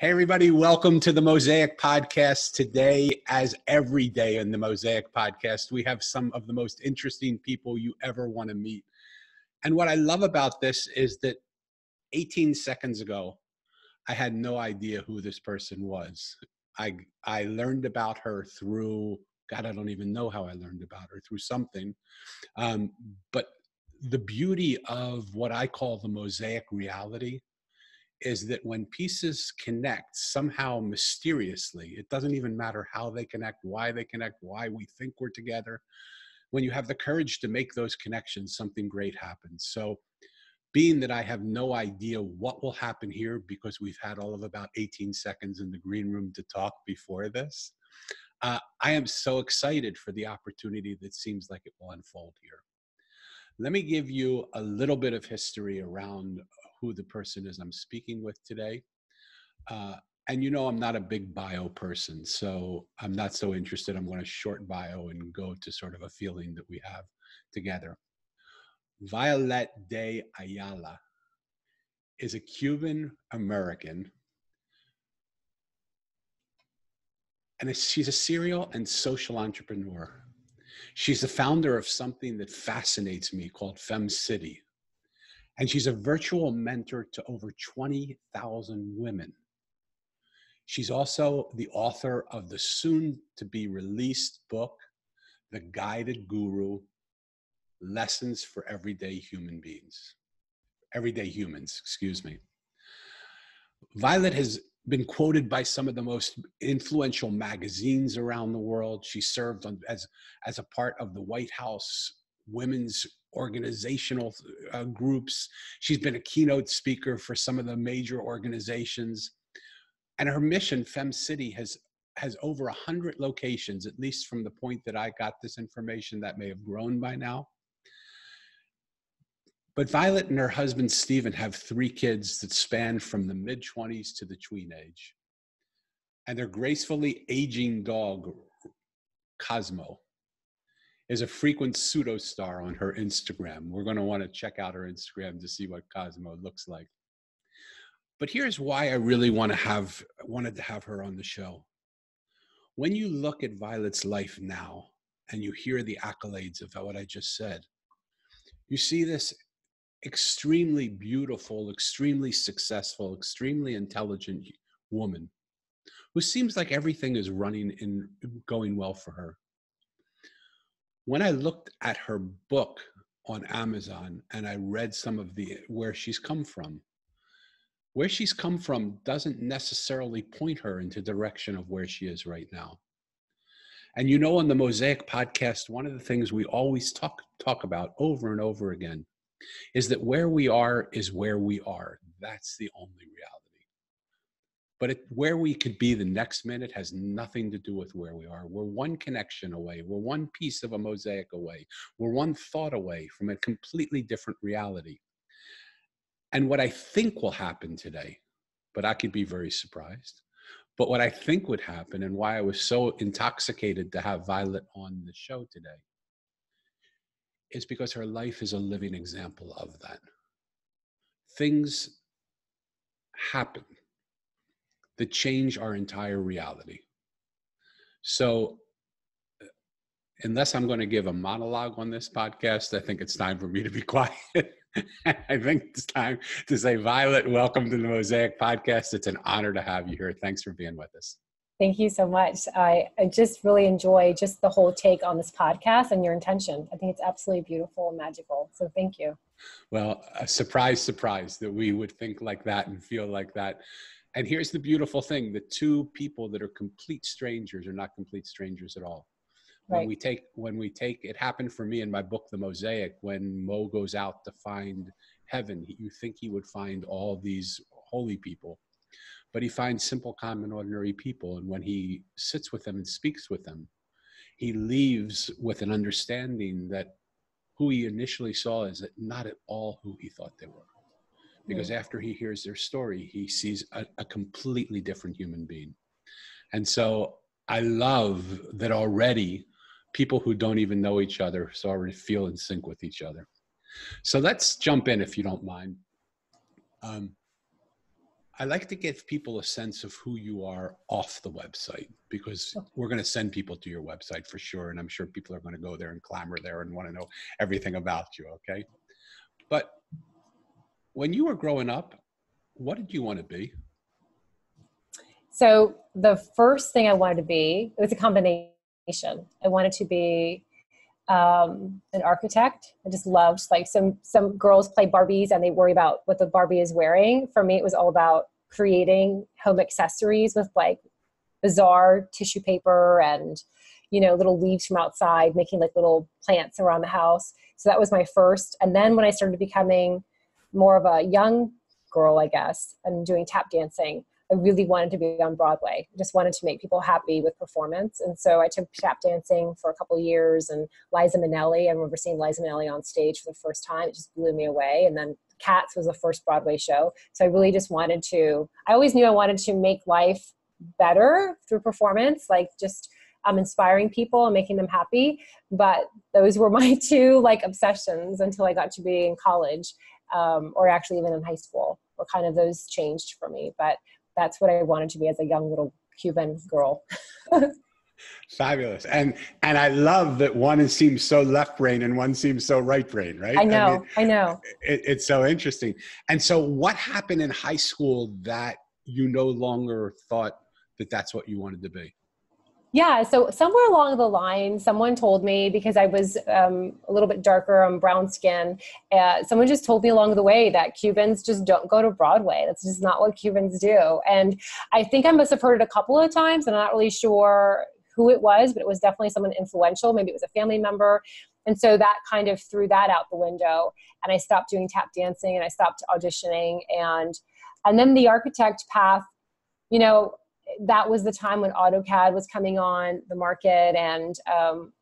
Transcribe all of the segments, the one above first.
Hey, everybody, welcome to the Mosaic podcast. Today, as every day in the Mosaic podcast, we have some of the most interesting people you ever want to meet. And what I love about this is that 18 seconds ago, I had no idea who this person was. I learned about her through, God, I don't even know how I learned about her, through something. But the beauty of what I call the Mosaic reality is that when pieces connect somehow mysteriously, it doesn't even matter how they connect, why we think we're together. When you have the courage to make those connections, something great happens. So being that I have no idea what will happen here because we've had all of about 18 seconds in the green room to talk before this, I am so excited for the opportunity that seems like it will unfold here. Let me give you a little bit of history around who the person is I'm speaking with today. And you know, I'm not a big bio person, so I'm not so interested. I'm going to short bio and go to sort of a feeling that we have together. Violette de Ayala is a Cuban-American, and she's a serial and social entrepreneur. She's the founder of something that fascinates me called Femme City. And she's a virtual mentor to over 20,000 women. She's also the author of the soon-to-be-released book, The Guided Guru, Lessons for Everyday Humans. Violet has been quoted by some of the most influential magazines around the world. She served as a part of the White House women's organizational groups. She's been a keynote speaker for some of the major organizations. And her mission, Femme City, has over 100 locations, at least from the point that I got this information. That may have grown by now. But Violet and her husband, Stephen, have 3 kids that span from the mid-20s to the tween age. And their gracefully aging dog, Cosmo, is a frequent pseudo-star on her Instagram. We're going to want to check out her Instagram to see what Cosmo looks like. But here's why I really wanted to have her on the show. When you look at Violet's life now and you hear the accolades of what I just said, you see this extremely beautiful, extremely successful, extremely intelligent woman who seems like everything is going well for her. When I looked at her book on Amazon and I read some of where she's come from doesn't necessarily point her into the direction of where she is right now. And you know, on the Mosaic podcast, one of the things we always talk about over and over again is that where we are is where we are. That's the only reality. But where we could be the next minute has nothing to do with where we are. We're one connection away. We're one piece of a mosaic away. We're one thought away from a completely different reality. And what I think will happen today, but I could be very surprised, but what I think would happen and why I was so intoxicated to have Violet on the show today is because her life is a living example of that. Things happen that change our entire reality. So unless I'm going to give a monologue on this podcast, I think it's time for me to be quiet. I think it's time to say, Violet, welcome to the Mosaic podcast. It's an honor to have you here. Thanks for being with us. Thank you so much. I just really enjoy just the whole take on this podcast and your intention. I think it's absolutely beautiful and magical. So thank you. Well, a surprise that we would think like that and feel like that. And here's the beautiful thing. The 2 people that are complete strangers are not complete strangers at all. When we take, it happened for me in my book, The Mosaic, when Mo goes out to find heaven, you think he would find all these holy people, but he finds simple, common, ordinary people. And when he sits with them and speaks with them, he leaves with an understanding that who he initially saw is not at all who he thought they were. Because after he hears their story, he sees a completely different human being. And so I love that already people who don't even know each other already feel in sync with each other. So let's jump in, if you don't mind. I like to give people a sense of who you are off the website, because we're going to send people to your website for sure. And I'm sure people are going to go there and clamor there and want to know everything about you. Okay. But when you were growing up, what did you want to be? So the first thing I wanted to be, it was a combination. I wanted to be an architect. I just loved, like, some girls play Barbies and they worry about what the Barbie is wearing. For me, it was all about creating home accessories with like bizarre tissue paper and, you know, little leaves from outside, making like little plants around the house. So that was my first. And then when I started becoming more of a young girl, I guess, and doing tap dancing, I really wanted to be on Broadway. I just wanted to make people happy with performance. And so I took tap dancing for a couple of years, and Liza Minnelli, I remember seeing Liza Minnelli on stage for the first time. It just blew me away. And then Cats was the first Broadway show. So I really just wanted to, I always knew I wanted to make life better through performance, like just inspiring people and making them happy. But those were my two like obsessions until I got to be in college, or actually even in high school, where kind of those changed for me. But that's what I wanted to be as a young little Cuban girl. Fabulous. And I love that one seems so left brain and one seems so right brain, right? I know. It's so interesting. And so what happened in high school that you no longer thought that that's what you wanted to be? Yeah, so somewhere along the line, someone told me, because I was a little bit darker, brown skin, someone just told me along the way that Cubans just don't go to Broadway. That's just not what Cubans do. And I think I must have heard it a couple of times, and I'm not really sure who it was, but it was definitely someone influential. Maybe it was a family member. And so that kind of threw that out the window. And I stopped doing tap dancing and I stopped auditioning. And then the architect path, you know, that was the time when AutoCAD was coming on the market. And,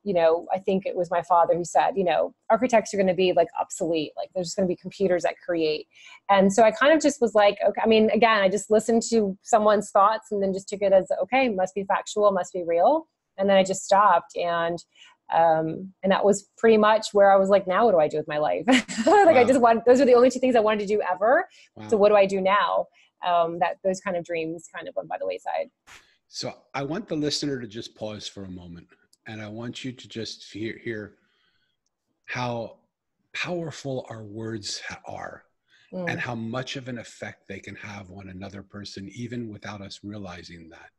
you know, I think it was my father who said, you know, architects are going to be like obsolete. Like there's just going to be computers that create. And so I kind of just was like, okay, I mean, again, I just listened to someone's thoughts and then just took it as, okay, must be factual, must be real. And then I just stopped. And that was pretty much where I was like, now what do I do with my life? Like, wow. I just wanted, those are the only two things I wanted to do ever. Wow. So what do I do now? That those kind of dreams kind of went by the wayside. So I want the listener to just pause for a moment, and I want you to just hear how powerful our words are, and how much of an effect they can have on another person, even without us realizing that.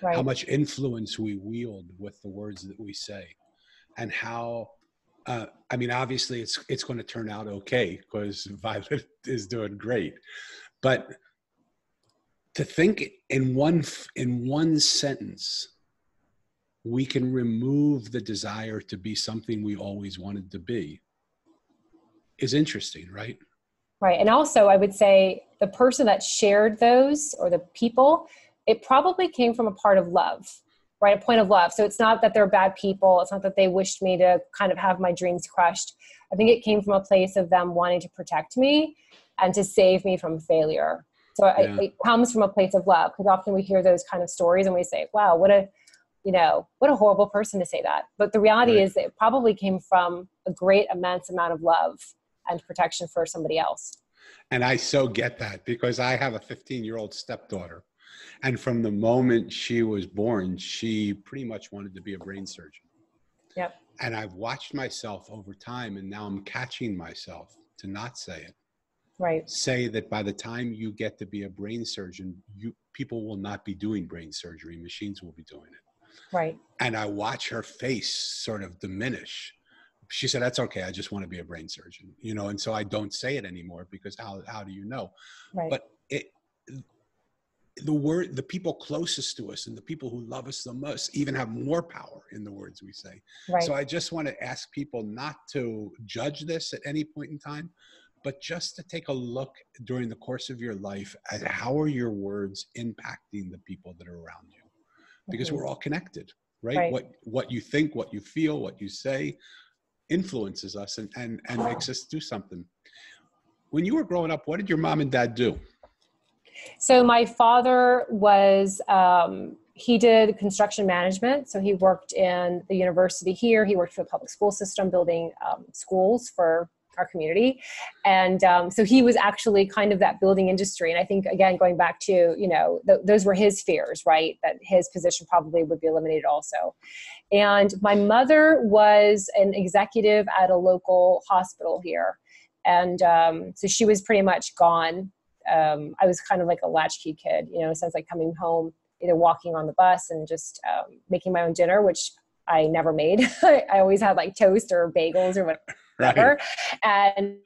Right. How much influence we wield with the words that we say, and how, I mean, obviously it's going to turn out okay because Violet is doing great, but to think in one sentence, we can remove the desire to be something we always wanted to be is interesting, right? Right. And also I would say the person that shared those, or the people, it probably came from a part of love, right? A point of love. So it's not that they're bad people. It's not that they wished me to kind of have my dreams crushed. I think it came from a place of them wanting to protect me and to save me from failure. So it comes from a place of love, because often we hear those kind of stories and we say, wow, what a horrible person to say that. But the reality is that it probably came from a great, immense amount of love and protection for somebody else. And I so get that, because I have a 15-year-old stepdaughter. And from the moment she was born, she pretty much wanted to be a brain surgeon. Yep. And I've watched myself over time, and now I'm catching myself to not say it. Right. Say that by the time you get to be a brain surgeon, people will not be doing brain surgery. Machines will be doing it. Right. And I watch her face sort of diminish. She said, that's okay. I just want to be a brain surgeon, you know? And so I don't say it anymore, because how do you know? Right. But the people closest to us and the people who love us the most even have more power in the words we say. Right. So I just want to ask people not to judge this at any point in time, but just to take a look during the course of your life at how are your words impacting the people that are around you? Because we're all connected, right? What you think, what you feel, what you say influences us and makes us do something. When you were growing up, what did your mom and dad do? So my father was, he did construction management. So he worked in the university here. He worked for the public school system, building schools for our community. And so he was actually kind of that building industry. And I think, again, going back to, you know, those were his fears, right? That his position probably would be eliminated also. And my mother was an executive at a local hospital here. And so she was pretty much gone. I was kind of like a latchkey kid, you know, in a sense, like coming home, either walking on the bus and just making my own dinner, which I never made. I always had like toast or bagels or whatever. Right. And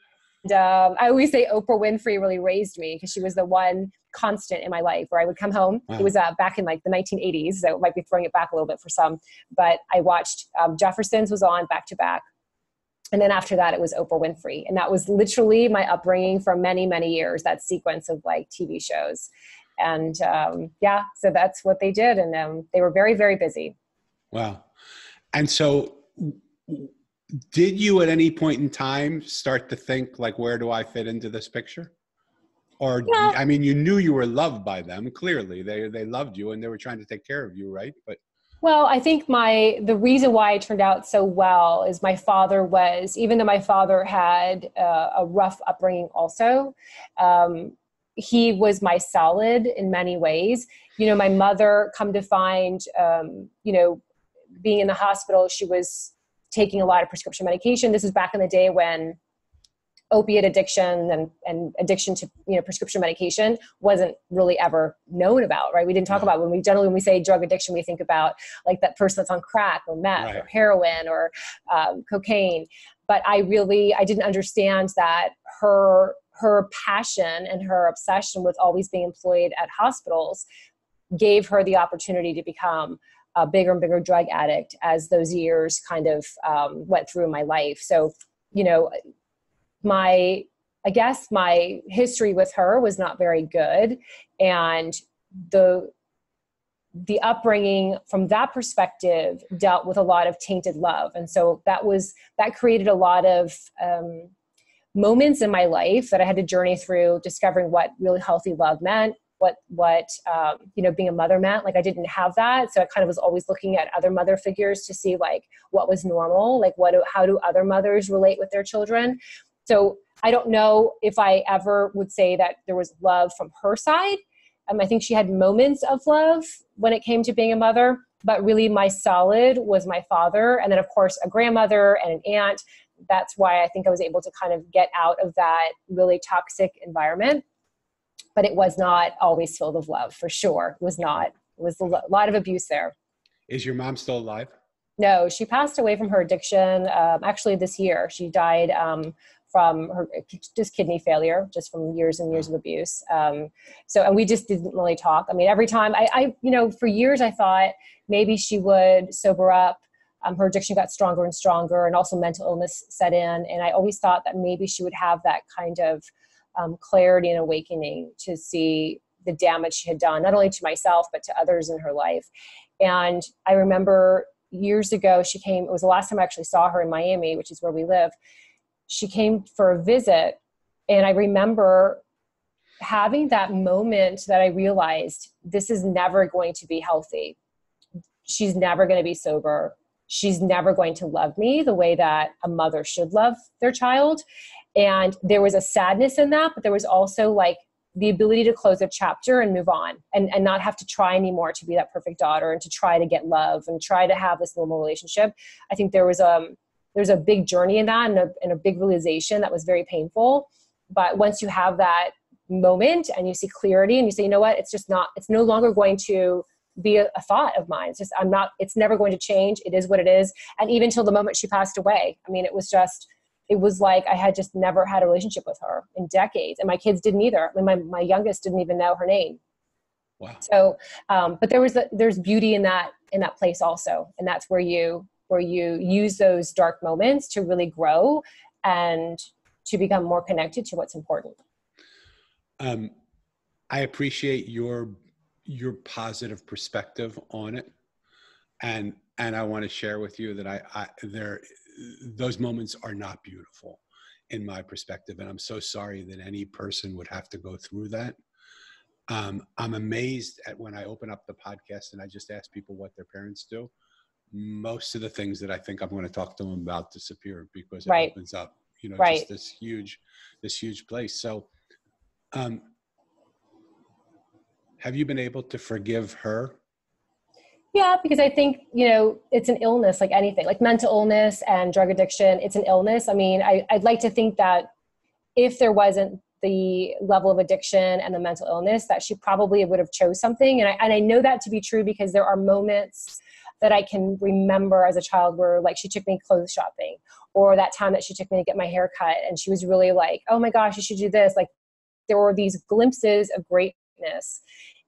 I always say Oprah Winfrey really raised me because she was the one constant in my life where I would come home. Wow. It was back in like the 1980s, so it might be throwing it back a little bit for some. But I watched Jefferson's was on back to back. And then after that, it was Oprah Winfrey. And that was literally my upbringing for many, many years, that sequence of like TV shows. And yeah, so that's what they did. And they were very, very busy. Wow. And so did you at any point in time start to think like, where do I fit into this picture? Or, yeah. I mean, you knew you were loved by them. Clearly they loved you and they were trying to take care of you, right? But well, I think the reason why I turned out so well is my father was, even though my father had a rough upbringing also, he was my solid in many ways. You know, my mother, come to find, you know, being in the hospital, she was taking a lot of prescription medication. This was back in the day when opiate addiction and addiction to, you know, prescription medication wasn't really ever known about, right? We didn't talk about when we say drug addiction, we think about like that person that's on crack or meth or heroin or cocaine. But I didn't understand that her passion and her obsession with always being employed at hospitals gave her the opportunity to become a bigger and bigger drug addict as those years kind of went through my life. So, you know, I guess my history with her was not very good. And the upbringing from that perspective dealt with a lot of tainted love. And so that created a lot of moments in my life that I had to journey through, discovering what really healthy love meant, what you know, being a mother meant. Like I didn't have that. So I kind of was always looking at other mother figures to see like what was normal, like how do other mothers relate with their children? So I don't know if I ever would say that there was love from her side. I think she had moments of love when it came to being a mother, but really my solid was my father. And then of course a grandmother and an aunt. That's why I think I was able to kind of get out of that really toxic environment. But it was not always filled with love, for sure. It was not. It was a lot of abuse there. Is your mom still alive? No, she passed away from her addiction. Actually this year, she died from her just kidney failure, just from years and years of abuse. And we just didn't really talk. I mean, every time I you know, for years I thought maybe she would sober up. Her addiction got stronger and stronger, and also mental illness set in. And I always thought that maybe she would have that kind of clarity and awakening to see the damage she had done, not only to myself, but to others in her life. And I remember years ago, she came, it was the last time I actually saw her in Miami, which is where we live. She came for a visit. And I remember having that moment that I realized this is never going to be healthy. She's never going to be sober. She's never going to love me the way that a mother should love their child. And there was a sadness in that, but there was also like the ability to close a chapter and move on and not have to try anymore to be that perfect daughter and to try to get love and try to have this normal relationship. I think there's a big journey in that and a big realization that was very painful. But once you have that moment and you see clarity and you say, you know what, it's no longer going to be a thought of mine. It's never going to change. It is what it is. And even till the moment she passed away, I mean, it was like I had just never had a relationship with her in decades. And my kids didn't either. I mean, my youngest didn't even know her name. Wow. So, but there's beauty in that place also. And that's where you use those dark moments to really grow and to become more connected to what's important. I appreciate your positive perspective on it. And I want to share with you that those moments are not beautiful in my perspective. And I'm so sorry that any person would have to go through that. I'm amazed at when I open up the podcast and I just ask people what their parents do. Most of the things that I think I'm going to talk to them about disappear because it opens up you know, Right. just this huge place. So, um, have you been able to forgive her? Yeah, because I think, you know, it's an illness like anything, like mental illness and drug addiction. It's an illness. I mean, I'd like to think that if there wasn't the level of addiction and the mental illness, that she probably would have chose something. And I know that to be true because there are moments that I can remember as a child where like she took me clothes shopping, or that time that she took me to get my hair cut and she was really like, oh my gosh, you should do this. Like there were these glimpses of greatness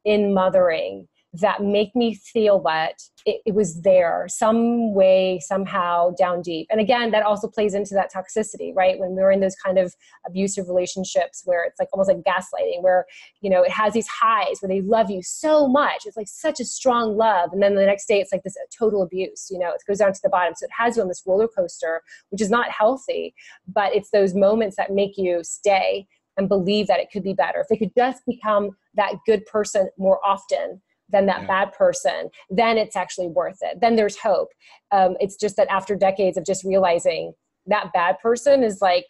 in mothering that make me feel that it was there some way, somehow down deep. And again, that also plays into that toxicity, right? When we're in those kind of abusive relationships where it's like almost like gaslighting, where, you know, it has these highs where they love you so much. It's like such a strong love. And then the next day it's like this total abuse, you know, it goes down to the bottom. So it has you on this roller coaster, which is not healthy, but it's those moments that make you stay and believe that it could be better. If they could just become that good person more often than that bad person, then it's actually worth it. Then there's hope. It's just that after decades of just realizing that bad person is like,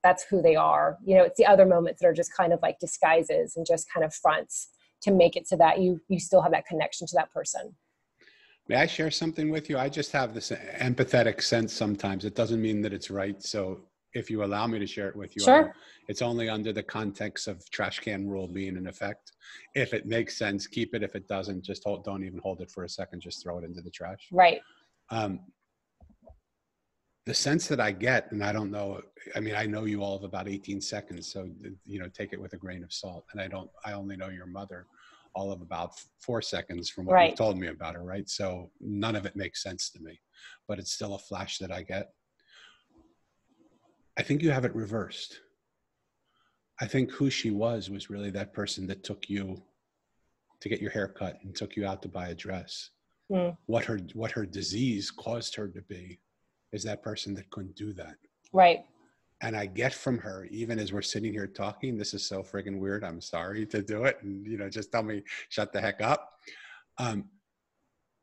that's who they are. You know, it's the other moments that are just kind of like disguises and just kind of fronts to make it so that you still have that connection to that person. May I share something with you? I just have this empathetic sense sometimes. It doesn't mean that it's right. So if you allow me to share it with you, Sure. It's only under the context of trash can rule being in effect. If it makes sense, keep it. If it doesn't, just don't even hold it for a second. Just throw it into the trash. Right. The sense that I get, and I don't know, I mean, I know you all of about 18 seconds, so, you know, take it with a grain of salt. And I only know your mother all of about 4 seconds from what you've told me about her, right? So none of it makes sense to me, but it's still a flash that I get. I think you have it reversed. I think who she was really that person that took you to get your hair cut and took you out to buy a dress. Mm. What her disease caused her to be is that person that couldn't do that. Right. And I get from her, even as we're sitting here talking, this is so friggin' weird. I'm sorry to do it. And, you know, just tell me, shut the heck up.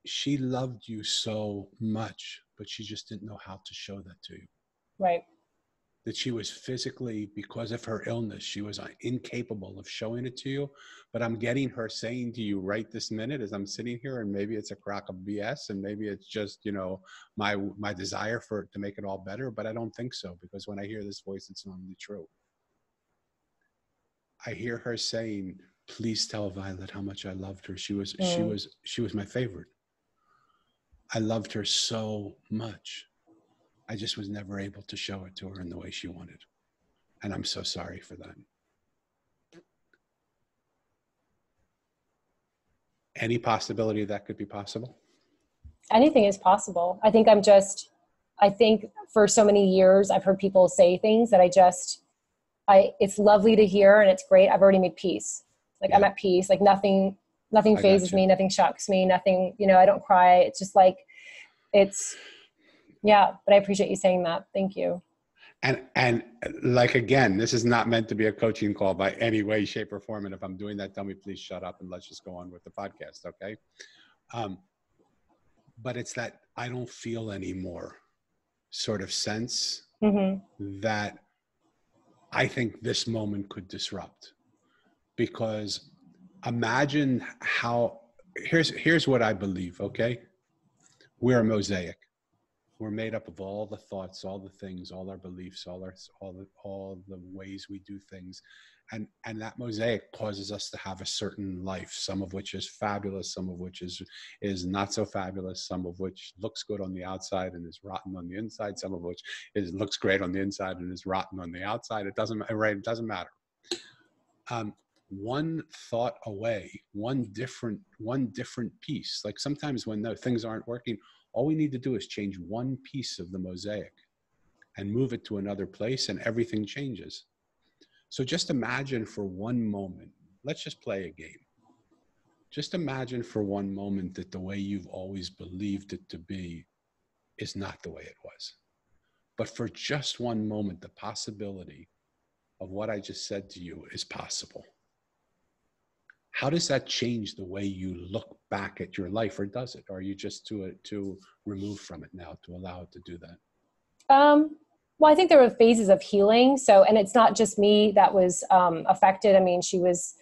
She loved you so much, but she just didn't know how to show that to you. Right. That she was physically, because of her illness, she was incapable of showing it to you. But I'm getting her saying to you right this minute as I'm sitting here, and maybe it's a crock of BS, and maybe it's just, you know, my desire to make it all better, but I don't think so, because when I hear this voice, it's normally true. I hear her saying, please tell Violet how much I loved her. She was my favorite. I loved her so much. I just was never able to show it to her in the way she wanted. And I'm so sorry for that. Any possibility that could be possible? Anything is possible. I think for so many years, I've heard people say things that it's lovely to hear and it's great. I've already made peace. Like I'm at peace. Like nothing phases me. Nothing shocks me. Nothing, you know, I don't cry. It's just like, but I appreciate you saying that. Thank you. And like, again, this is not meant to be a coaching call by any way, shape, or form. And if I'm doing that, tell me, please shut up and let's just go on with the podcast. Okay. But it's that I don't feel anymore sort of sense that I think this moment could disrupt. Because imagine here's what I believe. Okay. We're a mosaic. We're made up of all the thoughts, all the things, all our beliefs, all the ways we do things. And that mosaic causes us to have a certain life, some of which is fabulous, some of which is not so fabulous, some of which looks good on the outside and is rotten on the inside, some of which looks great on the inside and is rotten on the outside. It doesn't matter. One thought away, one different piece. Like sometimes when things aren't working, all we need to do is change one piece of the mosaic and move it to another place and everything changes. So just imagine for one moment, let's just play a game. Just imagine for one moment that the way you've always believed it to be is not the way it was. But for just one moment, the possibility of what I just said to you is possible. How does that change the way you look back at your life, or does it? Or are you just too removed from it now to allow it to do that? Well, I think there were phases of healing. So, and it's not just me that was affected. I mean, she was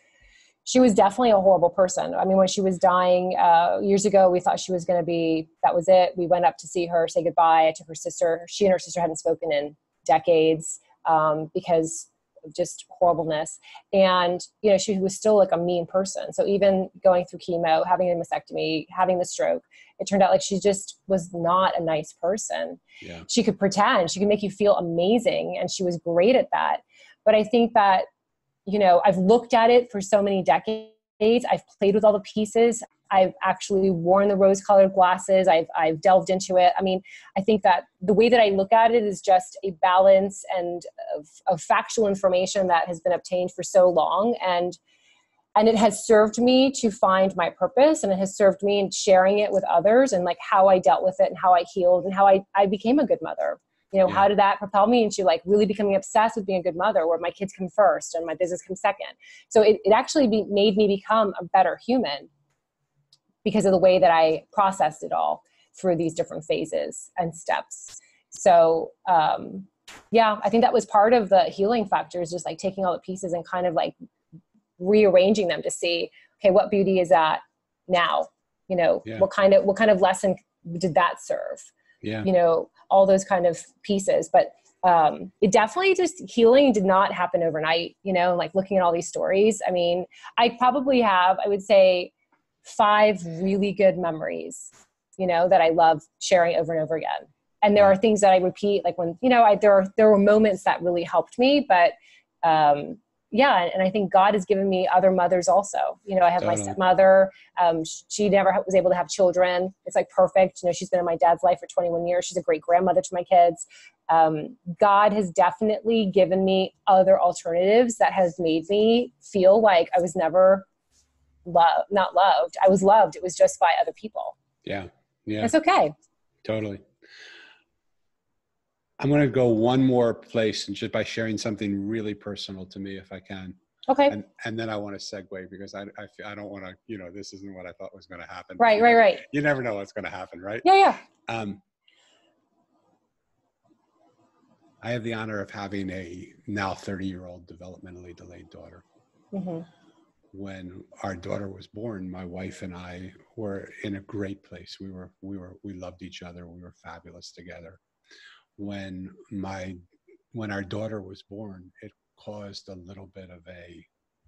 definitely a horrible person. I mean, when she was dying years ago, we thought she was going to be, that was it. We went up to see her, say goodbye. I took her sister. She and her sister hadn't spoken in decades because of just horribleness. And, you know, she was still like a mean person. So even going through chemo, having a mastectomy, having the stroke, it turned out like she just was not a nice person. Yeah. She could pretend, she could make you feel amazing. And she was great at that. But I think that, you know, I've looked at it for so many decades. I've played with all the pieces. I've actually worn the rose-colored glasses. I've delved into it. I mean, I think that the way that I look at it is just a balance and of factual information that has been obtained for so long. And it has served me to find my purpose, and it has served me in sharing it with others, and like how I dealt with it and how I healed and how I became a good mother. You know, how did that propel me into like really becoming obsessed with being a good mother, where my kids come first and my business comes second. So it actually made me become a better human because of the way that I processed it all through these different phases and steps. So, yeah, I think that was part of the healing factors, just like taking all the pieces and kind of like rearranging them to see, okay, what beauty is that now? You know, what kind of lesson did that serve? You know, all those kind of pieces. But it definitely just healing did not happen overnight, you know, like looking at all these stories. I mean, I probably have, I would say 5 really good memories, you know, that I love sharing over and over again. And there are things that I repeat, like when, you know, there were moments that really helped me, but yeah. And I think God has given me other mothers also. You know, I have my stepmother. She never was able to have children. It's like perfect. You know, she's been in my dad's life for 21 years. She's a great grandmother to my kids. God has definitely given me other alternatives that has made me feel like I was never not loved. I was loved. It was just by other people. Yeah. Yeah. It's okay. Totally. I'm going to go one more place, and just by sharing something really personal to me, if I can. Okay. And then I want to segue, because I don't want to, you know, this isn't what I thought was going to happen. Right. You never know what's going to happen, right? Yeah. I have the honor of having a now 30-year-old developmentally delayed daughter. Mm-hmm. When our daughter was born, my wife and I were in a great place. We loved each other. We were fabulous together. When our daughter was born, it caused a little bit of a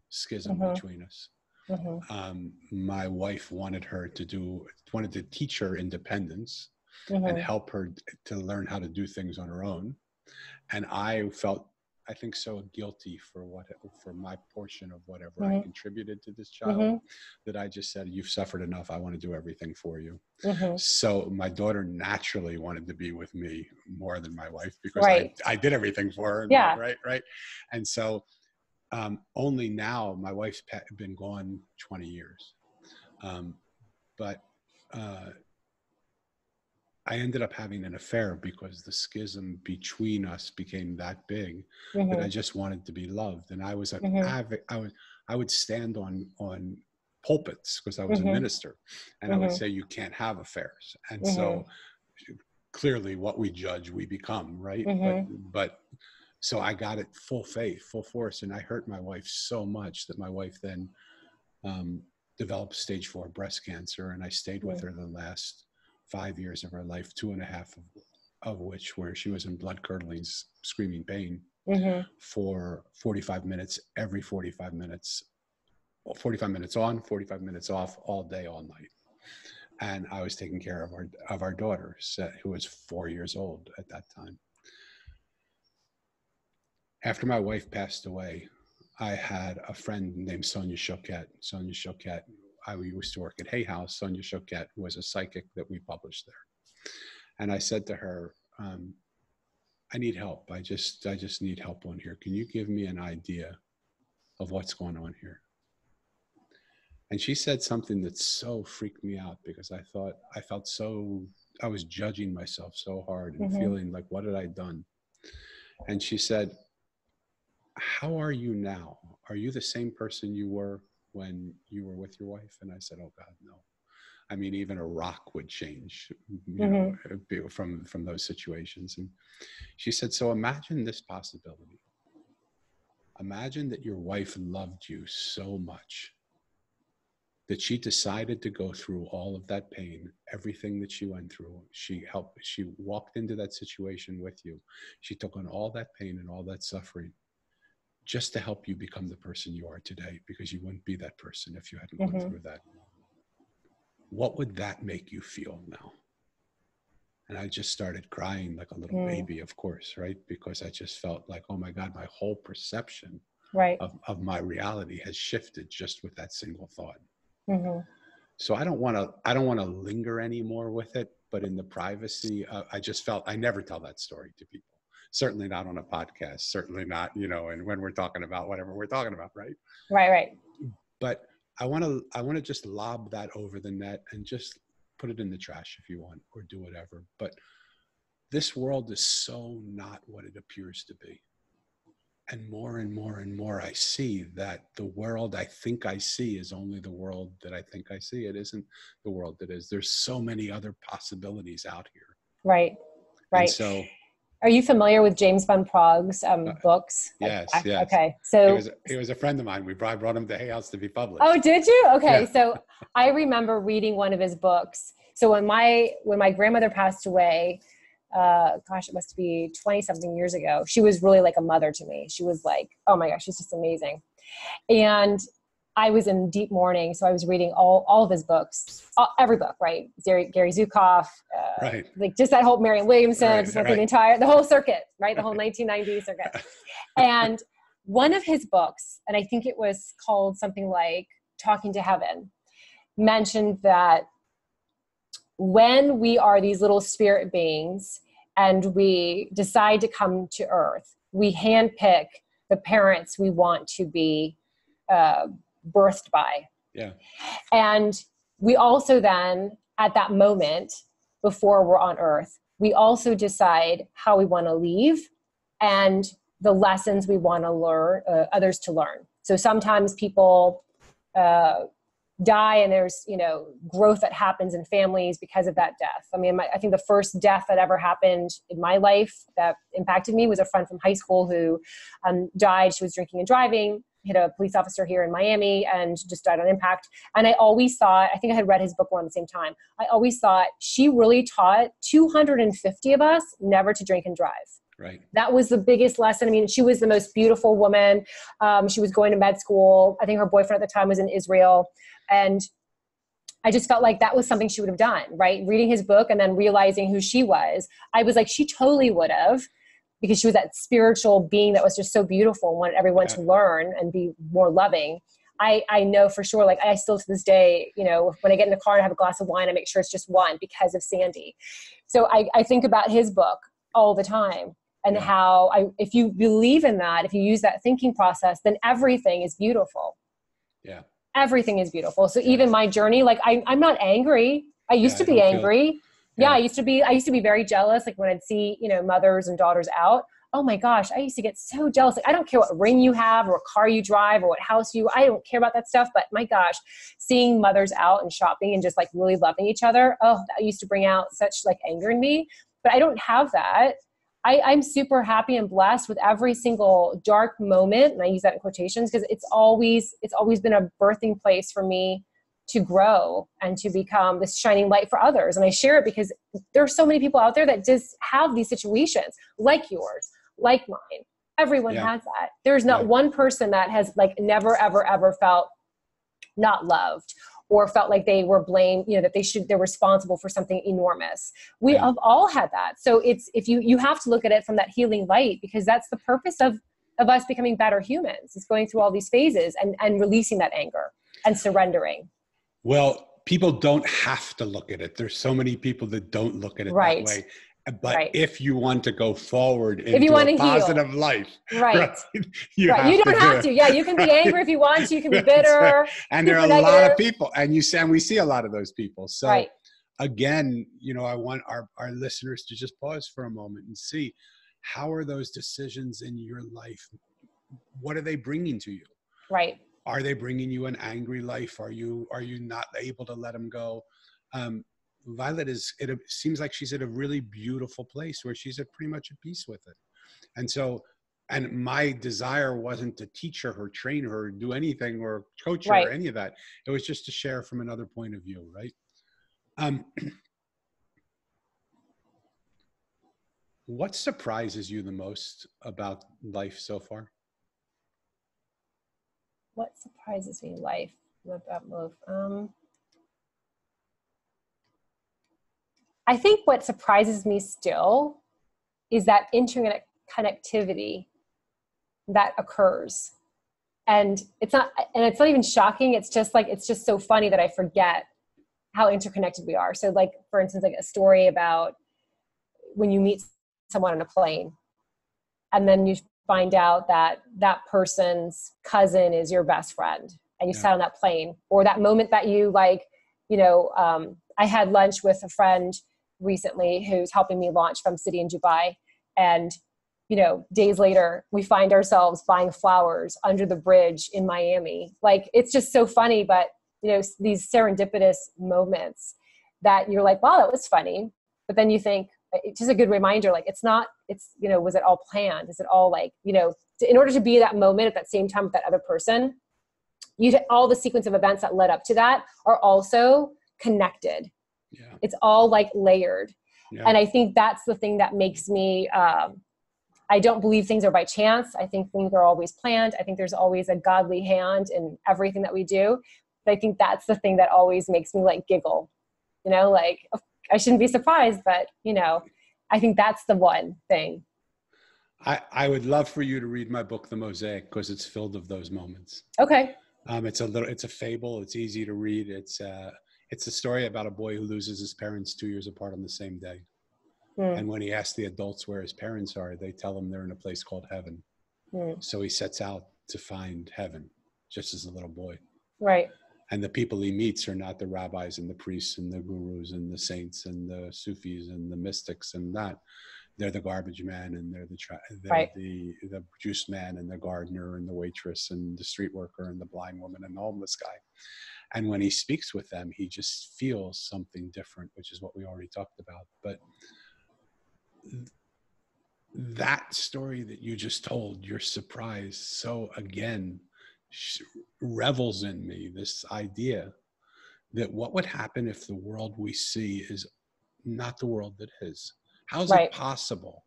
schism between us. My wife wanted to teach her independence and help her to learn how to do things on her own. And I felt, I think, so guilty for my portion of whatever I contributed to this child, that I just said, you've suffered enough. I want to do everything for you. So my daughter naturally wanted to be with me more than my wife, because I did everything for her. Right. And so only now, my wife's been gone 20 years. But I ended up having an affair because the schism between us became that big that I just wanted to be loved. And I was I would stand on pulpits, because I was a minister, and I would say, you can't have affairs. And so clearly what we judge, we become, right? But so I got it full faith, full force. And I hurt my wife so much that my wife then developed stage 4 breast cancer. And I stayed with her the last 5 years of her life, 2.5 of which where she was in blood curdling, screaming pain for 45 minutes, every 45 minutes, 45 minutes on, 45 minutes off, all day, all night. And I was taking care of our daughter, who was 4 years old at that time. After my wife passed away, I had a friend named Sonia Choquette. I used to work at Hay House. Sonia Choquette was a psychic that we published there. And I said to her, I need help. I just need help on here. Can you give me an idea of what's going on here? And she said something that so freaked me out, because I was judging myself so hard and feeling like, what had I done? And she said, how are you now? Are you the same person you were when you were with your wife? And I said, oh God, no. I mean, even a rock would change, you know, from those situations. And she said, so imagine this possibility. Imagine that your wife loved you so much that she decided to go through all of that pain, everything that she went through. She walked into that situation with you. She took on all that pain and all that suffering just to help you become the person you are today, because you wouldn't be that person if you hadn't gone through that. What would that make you feel now? And I just started crying like a little baby, of course, right? Because I just felt like, oh my God, my whole perception of my reality has shifted just with that single thought. So I don't want to linger anymore with it, but in the privacy, I just felt, I never tell that story to people. Certainly not on a podcast, certainly not, you know, and when we're talking about whatever we're talking about, right? Right. But I want to just lob that over the net and just put it in the trash if you want, or do whatever. But this world is so not what it appears to be. And more and more, I see that the world I think I see is only the world that I think I see. It isn't the world that is. There's so many other possibilities out here. Right. And so, are you familiar with James Van Prague's books? Yes. Okay. So he was a friend of mine. I brought him to Hay House to be published. Oh, did you? Okay. Yeah. So I remember reading one of his books. So when my grandmother passed away, it must be 20 something years ago. She was really like a mother to me. She was like, oh my gosh, she's just amazing. And I was in deep mourning. So I was reading all of his books, every book, right? Gary Zhukov, like just that whole Marianne Williamson, the whole circuit, right? The whole 1990s circuit. And one of his books, and I think it was called something like Talking to Heaven, mentioned that when we are these little spirit beings and we decide to come to earth, we handpick the parents we want to be birthed by. Yeah. And we also then, at that moment, before we're on earth, we also decide how we want to leave and the lessons we want to learn, others to learn. So sometimes people die, and there's, you know, growth that happens in families because of that death. I mean, I think the first death that ever happened in my life that impacted me was a friend from high school who died. She was drinking and driving, hit a police officer here in Miami, and just died on impact. And I always thought, I think I had read his book around the same time. I always thought she really taught 250 of us never to drink and drive. Right. That was the biggest lesson. I mean, she was the most beautiful woman. She was going to med school. I think her boyfriend at the time was in Israel. And I just felt like that was something she would have done, right? Reading his book and then realizing who she was. I was like, she totally would have, because she was that spiritual being that was just so beautiful and wanted everyone to learn and be more loving. I know for sure, like I still to this day, you know, when I get in the car and have a glass of wine, I make sure it's just one because of Sandy. So I think about his book all the time. And how if you believe in that, if you use that thinking process, then everything is beautiful. Yeah. Everything is beautiful. So even my journey, like I'm not angry. I used to be angry. I used to be very jealous. Like when I'd see, you know, mothers and daughters out, oh my gosh, I used to get so jealous. Like, I don't care what ring you have or what car you drive or what house I don't care about that stuff. But my gosh, seeing mothers out and shopping and just like really loving each other. Oh, that used to bring out such like anger in me, but I don't have that. I'm super happy and blessed with every single dark moment. And I use that in quotations because it's always been a birthing place for me to grow and to become this shining light for others. And I share it because there are so many people out there that just have these situations like yours, like mine. Everyone has that. There's not one person that has like never, ever, ever felt not loved or felt like they were blamed, you know, that they're responsible for something enormous. We have all had that. So if you have to look at it from that healing light, because that's the purpose of us becoming better humans. It's going through all these phases and releasing that anger and surrendering. Well, people don't have to look at it. There's so many people that don't look at it that way. But if you want to go forward into a positive life, you don't have to. Yeah, you can be angry if you want to. You can be bitter. And there are a lot of people, and we see a lot of those people. So again, you know, I want our listeners to just pause for a moment and see, how are those decisions in your life? What are they bringing to you? Right. Are they bringing you an angry life? Are you not able to let them go? Violet it seems like she's at a really beautiful place where she's at pretty much at peace with it. And so, and my desire wasn't to teach her or train her or do anything or coach her or any of that. It was just to share from another point of view, right? What surprises you the most about life so far? What surprises me in life about move? I think what surprises me still is that internet connectivity that occurs. And it's not even shocking. It's just so funny that I forget how interconnected we are. So like, for instance, like a story about when you meet someone on a plane and then you find out that that person's cousin is your best friend and you sat on that plane, or that moment that you like, I had lunch with a friend recently who's helping me launch Femme City in Dubai. And, days later, we find ourselves buying flowers under the bridge in Miami. Like, it's just so funny, but, these serendipitous moments that you're like, wow, that was funny. But then you think, it's just a good reminder, like, was it all planned? Is it all like, in order to be that moment at that same time with that other person, all the sequence of events that led up to that are also connected. Yeah. It's all like layered. Yeah. And I think that's the thing that makes me, I don't believe things are by chance. I think things are always planned. I think there's always a godly hand in everything that we do. But I think that's the thing that always makes me like giggle, like I shouldn't be surprised, but I think that's the one thing. I would love for you to read my book, The Mosaic, because it's filled of those moments. Okay. It's a fable. It's easy to read. It's a story about a boy who loses his parents 2 years apart on the same day. And when he asks the adults where his parents are, they tell him they're in a place called heaven. So he sets out to find heaven just as a little boy. Right. And the people he meets are not the rabbis and the priests and the gurus and the saints and the Sufis and the mystics and that. They're the garbage man, and they're the juice man and the gardener and the waitress and the street worker and the blind woman and the homeless guy. And when he speaks with them, he just feels something different, which is what we already talked about. But that story that you just told, your surprise, so again, revels in me this idea that what would happen if the world we see is not the world that is? How's it possible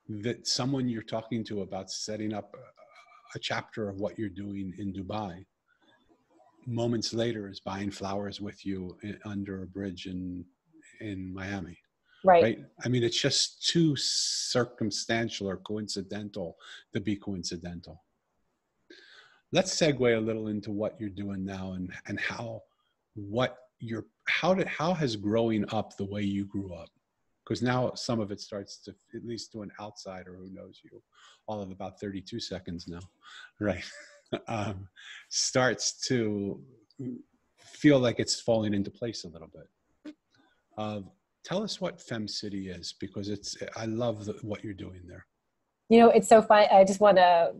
that someone you're talking to about setting up a chapter of what you're doing in Dubai moments later is buying flowers with you under a bridge in Miami? Right. I mean, it's just too circumstantial or coincidental to be coincidental. Let's segue a little into what you're doing now and how has growing up the way you grew up? Because now some of it starts to, at least to an outsider who knows you, all of about 32 seconds now, right? Starts to feel like it's falling into place a little bit. Tell us what Femme City is, because I love what you're doing there. It's so fun. I just want to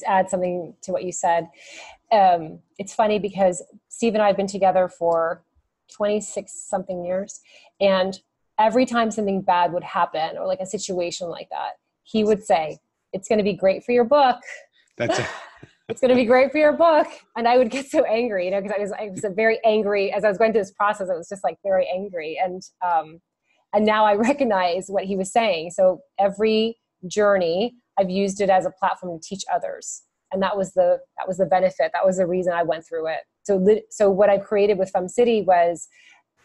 add something to what you said. It's funny because Steve and I have been together for 26 something years, and every time something bad would happen or like a situation like that, he would say, "It's going to be great for your book." That's it. It's going to be great for your book. And I would get so angry, because I was very angry as I was going through this process. I was just like very angry. And now I recognize what he was saying. So every journey, I've used it as a platform to teach others. And that was the benefit. That was the reason I went through it. So what I created with Femme City was,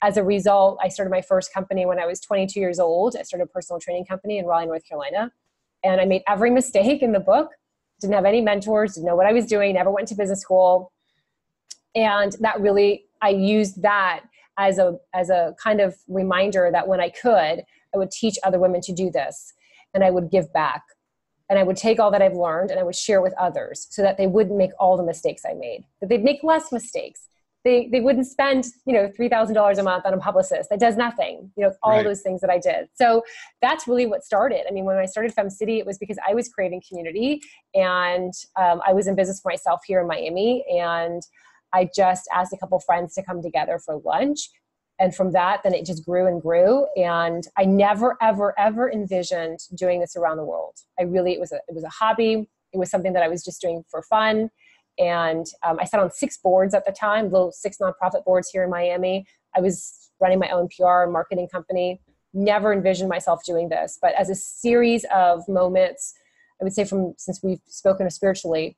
as a result, I started my first company when I was 22 years old. I started a personal training company in Raleigh, North Carolina. And I made every mistake in the book. Didn't have any mentors, didn't know what I was doing, never went to business school. And that really, I used that as a kind of reminder that when I could, I would teach other women to do this, and I would give back. And I would take all that I've learned and I would share with others so that they wouldn't make all the mistakes I made, that they'd make less mistakes. They wouldn't spend, $3,000 a month on a publicist that does nothing, all those things that I did. So that's really what started. I mean, when I started Femme City, it was because I was creating community, and I was in business for myself here in Miami. And I just asked a couple friends to come together for lunch. And from that, then it just grew and grew. And I never, ever, ever envisioned doing this around the world. It was a hobby. It was something that I was just doing for fun. And I sat on 6 boards at the time, little 6 nonprofit boards here in Miami. I was running my own PR and marketing company. Never envisioned myself doing this. But as a series of moments, I would say since we've spoken of spiritually,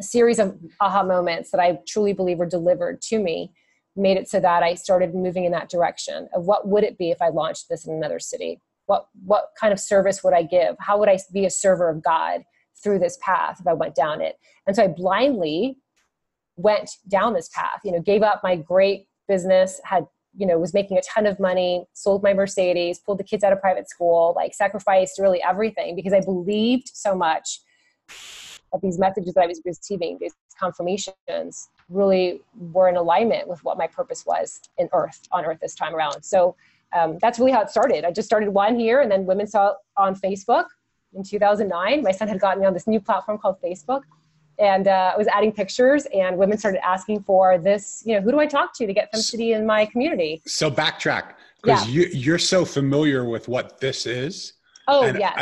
a series of aha moments that I truly believe were delivered to me made it so that I started moving in that direction of what would it be if I launched this in another city? What kind of service would I give? How would I be a server of God through this path if I went down it? And so I blindly went down this path, gave up my great business, was making a ton of money, sold my Mercedes, pulled the kids out of private school, sacrificed really everything because I believed so much that these messages that I was receiving, these confirmations, really were in alignment with what my purpose was on earth this time around. So that's really how it started. I just started one here, and then women saw it on Facebook in 2009. My son had gotten me on this new platform called Facebook, and I was adding pictures, and women started asking for this, who do I talk to get Femme City in my community? So backtrack, because you're so familiar with what this is. Oh, and yes.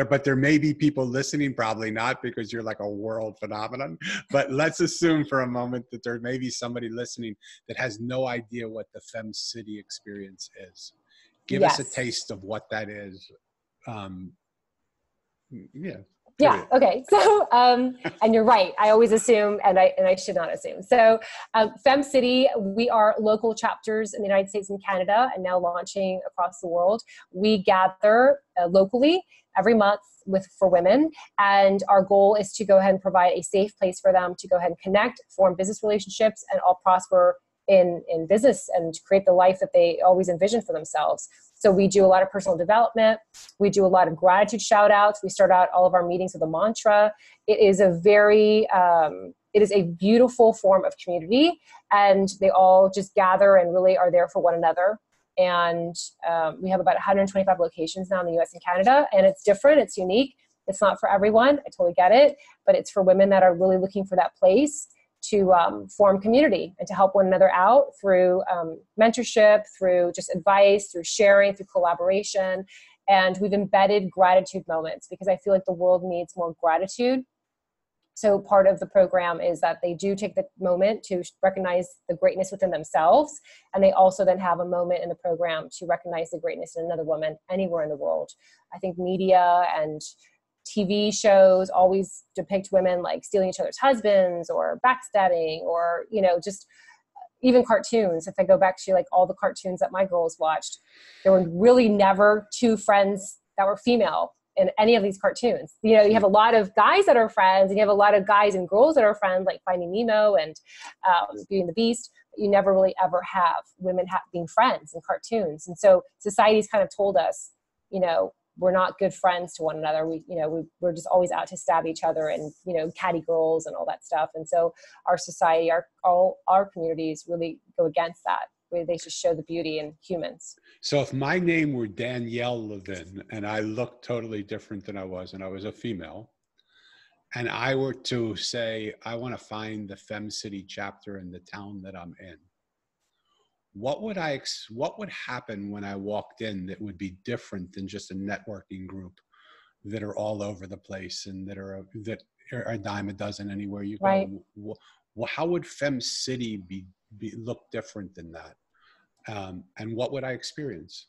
But there may be people listening, probably not, because you're like a world phenomenon. But let's assume for a moment that there may be somebody listening that has no idea what the Femme City experience is. Give us a taste of what that is. Yeah. Okay. So, and you're right. I always assume, and I should not assume. So, Femme City, we are local chapters in the United States and Canada, and now launching across the world. We gather locally every month for women, and our goal is to go ahead and provide a safe place for them to go ahead and connect, form business relationships, and all prosper in business and create the life that they always envisioned for themselves. So we do a lot of personal development. We do a lot of gratitude shout outs. We start out all of our meetings with a mantra. It is a beautiful form of community, and they all just gather and really are there for one another. And we have about 125 locations now in the US and Canada, and it's different. It's unique. It's not for everyone. I totally get it, but it's for women that are really looking for that place to form community and to help one another out through mentorship, through just advice, through sharing, through collaboration. And we've embedded gratitude moments because I feel like the world needs more gratitude. So part of the program is that they do take the moment to recognize the greatness within themselves. And they also then have a moment in the program to recognize the greatness in another woman anywhere in the world. I think media and TV shows always depict women like stealing each other's husbands or backstabbing or, just even cartoons. If I go back to like all the cartoons that my girls watched, there were really never 2 friends that were female in any of these cartoons. You have a lot of guys that are friends, and you have a lot of guys and girls that are friends, like Finding Nemo and Beauty and the Beast. But you never really ever have women being friends in cartoons. And so society's kind of told us, we're not good friends to one another. We're just always out to stab each other and, catty girls and all that stuff. And so our society, all our communities really go against that, where they just show the beauty in humans. So if my name were Danielle Levin and I looked totally different than I was, and I was a female, and I were to say, I want to find the Femme City chapter in the town that I'm in, what would happen when I walked in that would be different than just a networking group that are all over the place and that are a dime a dozen anywhere you go? Right. How would Femme City look different than that? And what would I experience?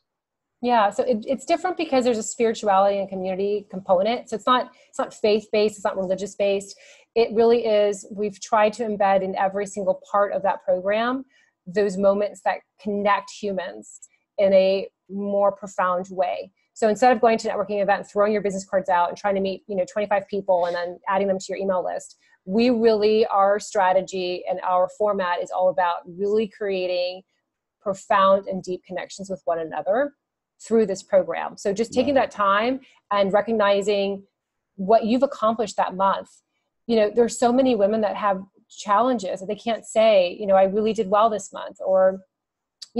Yeah, so it's different because there's a spirituality and community component. So it's not faith-based, it's not religious-based. It really is, we've tried to embed in every single part of that program those moments that connect humans in a more profound way. So instead of going to a networking event and throwing your business cards out and trying to meet 25 people and then adding them to your email list, our strategy and our format is all about really creating profound and deep connections with one another through this program. So just taking that time and recognizing what you've accomplished that month. There's so many women that have challenges that they can't say, I really did well this month, or,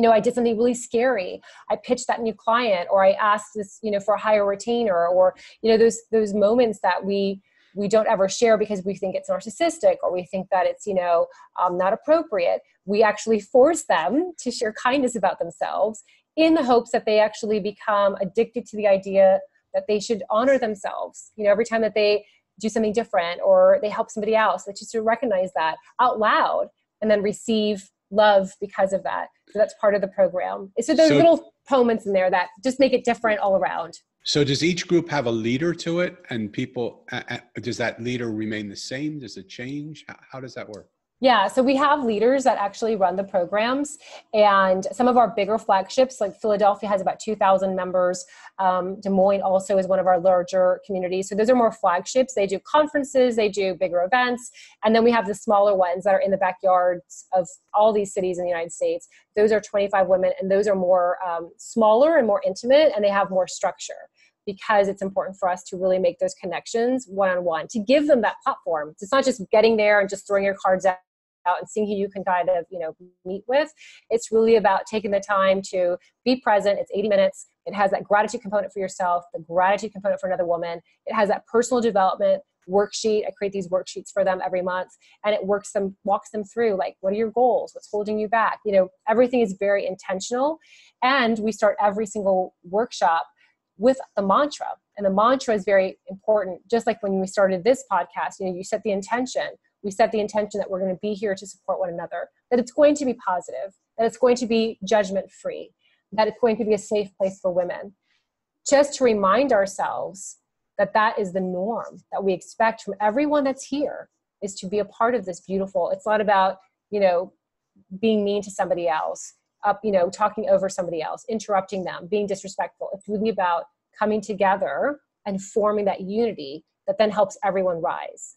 I did something really scary. I pitched that new client, or I asked this, for a higher retainer, or, those moments that we we don't ever share because we think it's narcissistic or we think that it's, not appropriate. We actually force them to share kindness about themselves in the hopes that they actually become addicted to the idea that they should honor themselves. Every time that they do something different or they help somebody else, that just to recognize that out loud and then receive love because of that. So that's part of the program. So there's little moments in there that just make it different all around. So does each group have a leader to it, and people, does that leader remain the same? Does it change? How does that work? Yeah, so we have leaders that actually run the programs, and some of our bigger flagships, like Philadelphia has about 2,000 members. Des Moines also is one of our larger communities. So those are more flagships. They do conferences, they do bigger events, and then we have the smaller ones that are in the backyards of all these cities in the United States. Those are 25 women, and those are more smaller and more intimate, and they have more structure, because it's important for us to really make those connections one-on-one, to give them that platform. It's not just getting there and just throwing your cards out and seeing who you can kind of, meet with. It's really about taking the time to be present. It's 80 minutes. It has that gratitude component for yourself, the gratitude component for another woman. It has that personal development worksheet. I create these worksheets for them every month, and it walks them through, like, what are your goals? What's holding you back? Everything is very intentional. And we start every single workshop with the mantra. And the mantra is very important. Just like when we started this podcast, you set the intention. We set the intention that we're going to be here to support one another, that it's going to be positive, that it's going to be judgment-free, that it's going to be a safe place for women. Just to remind ourselves that that is the norm, that we expect from everyone that's here, is to be a part of this beautiful. It's not about, being mean to somebody else, talking over somebody else, interrupting them, being disrespectful. It's really about coming together and forming that unity that then helps everyone rise.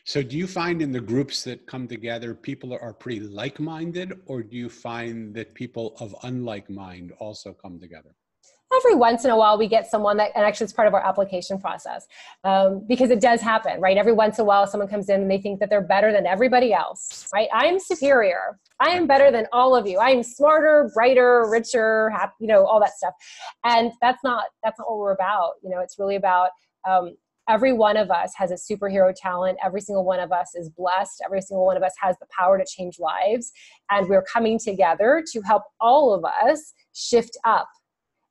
So do you find in the groups that come together, people are pretty like-minded, or do you find that people of unlike mind also come together? Every once in a while we get someone that, and actually it's part of our application process, because it does happen, right? Every once in a while someone comes in and they think that they're better than everybody else, right? I am superior. I am better than all of you. I am smarter, brighter, richer, happy, all that stuff. And that's not what we're about. It's really about, every one of us has a superhero talent. Every single one of us is blessed. Every single one of us has the power to change lives. And we're coming together to help all of us shift up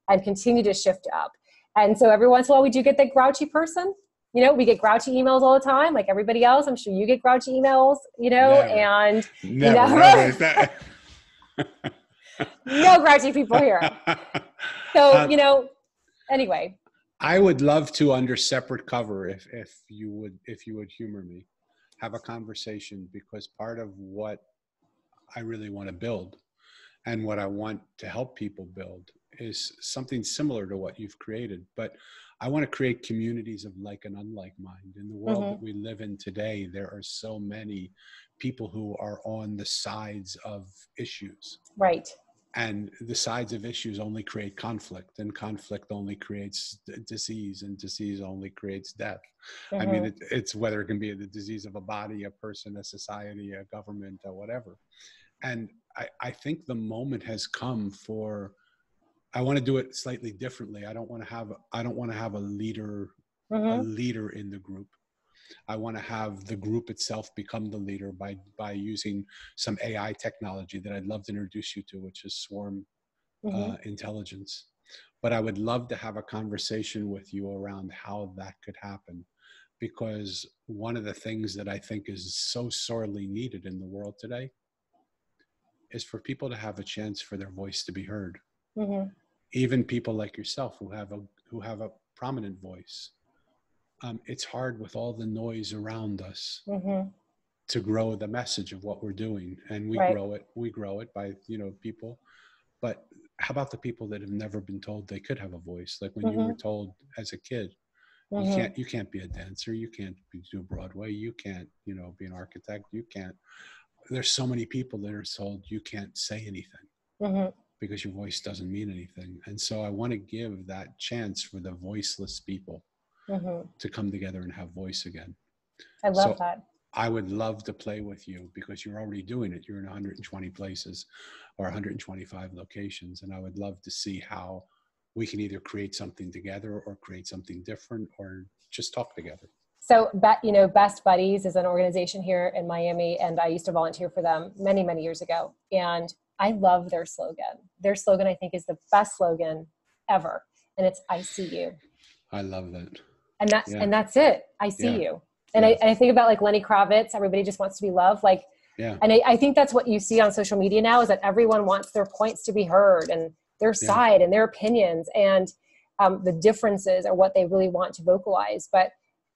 and continue to shift up. And so every once in a while we do get that grouchy person. We get grouchy emails all the time, like everybody else. I'm sure you get grouchy emails, Never. No grouchy people here. So, anyway. I would love to, under separate cover, if you would humor me, have a conversation, because part of what I really want to build and what I want to help people build is something similar to what you've created. But I want to create communities of like and unlike mind. In the world that we live in today, there are so many people who are on the sides of issues. Right. And the sides of issues only create conflict, and conflict only creates disease, and disease only creates death. I mean, it's whether it can be the disease of a body, a person, a society, a government, or whatever. And I think the moment has come for, I want to do it slightly differently. I don't want to have a leader, a leader in the group. I want to have the group itself become the leader by using some AI technology that I'd love to introduce you to, which is swarm intelligence. But I would love to have a conversation with you around how that could happen, because one of the things that I think is so sorely needed in the world today is for people to have a chance for their voice to be heard. Even people like yourself who have a prominent voice. It's hard with all the noise around us to grow the message of what we're doing, and we grow it by people. But how about the people that have never been told they could have a voice? Like when you were told as a kid, you can't be a dancer, you can't do Broadway, you can't be an architect, you can't. There's so many people that are told you can't say anything because your voice doesn't mean anything. And so I want to give that chance for the voiceless people to come together and have voice again. I love that. I would love to play with you, because you're already doing it. You're in 120 places or 125 locations. And I would love to see how we can either create something together or create something different or just talk together. So, Best Buddies is an organization here in Miami, and I used to volunteer for them many, many years ago. And I love their slogan. Their slogan, I think, is the best slogan ever. And it's, I see you. I love that. And that's it. I see you. And I think about like Lenny Kravitz, everybody just wants to be loved. Like, and I think that's what you see on social media now, is that everyone wants their points to be heard and their side and their opinions, and the differences are what they really want to vocalize. But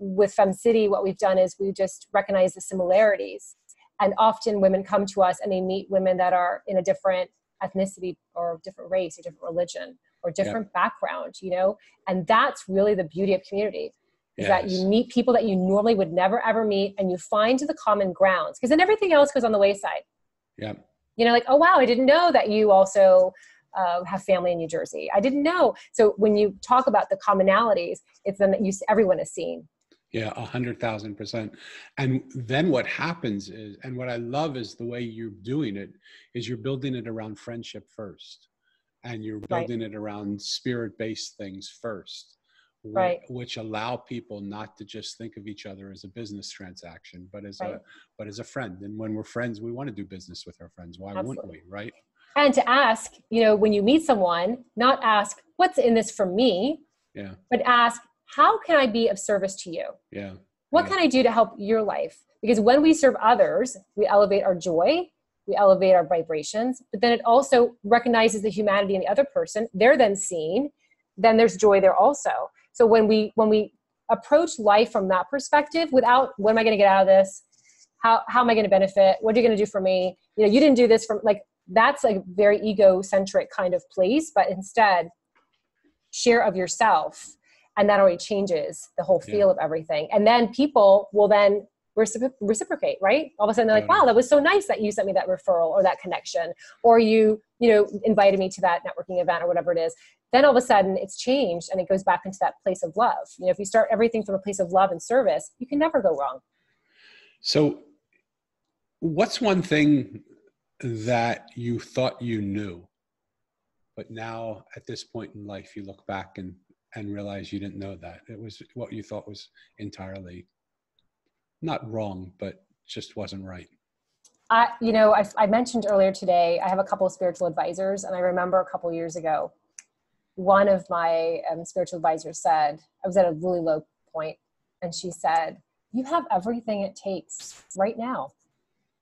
with Femme City, what we've done is we just recognize the similarities. And often women come to us and they meet women that are in a different ethnicity or different race or different religion or different background, and that's really the beauty of community, is that you meet people that you normally would never ever meet, and you find the common grounds, because then everything else goes on the wayside. Yeah. Like, oh wow, I didn't know that you also have family in New Jersey. I didn't know. So when you talk about the commonalities, it's then that everyone is seen. Yeah, 100,000%. And then what happens is, and what I love is the way you're doing it, is you're building it around friendship first. And you're building it around spirit-based things first, which allow people not to just think of each other as a business transaction, but as a friend. And when we're friends, we want to do business with our friends. Why wouldn't we, right? And to ask, when you meet someone, not ask, what's in this for me? Yeah. But ask, how can I be of service to you? Yeah. What can I do to help your life? Because when we serve others, we elevate our joy, we elevate our vibrations, but then it also recognizes the humanity in the other person. They're then seen. Then there's joy there also. So when we approach life from that perspective, without, what am I going to get out of this? How am I going to benefit? What are you going to do for me? You didn't do this that's like a very egocentric kind of place, but instead share of yourself. And that already changes the whole feel of everything. And then people will then reciprocate, right? All of a sudden they're like, wow, that was so nice that you sent me that referral or that connection, or you invited me to that networking event or whatever it is. Then all of a sudden it's changed and it goes back into that place of love. If you start everything from a place of love and service, you can never go wrong. So what's one thing that you thought you knew, but now at this point in life, you look back and realize you didn't know that? It was what you thought was entirely not wrong, but just wasn't right. I mentioned earlier today, I have a couple of spiritual advisors, and I remember a couple of years ago, one of my spiritual advisors said, I was at a really low point, and she said, you have everything it takes right now.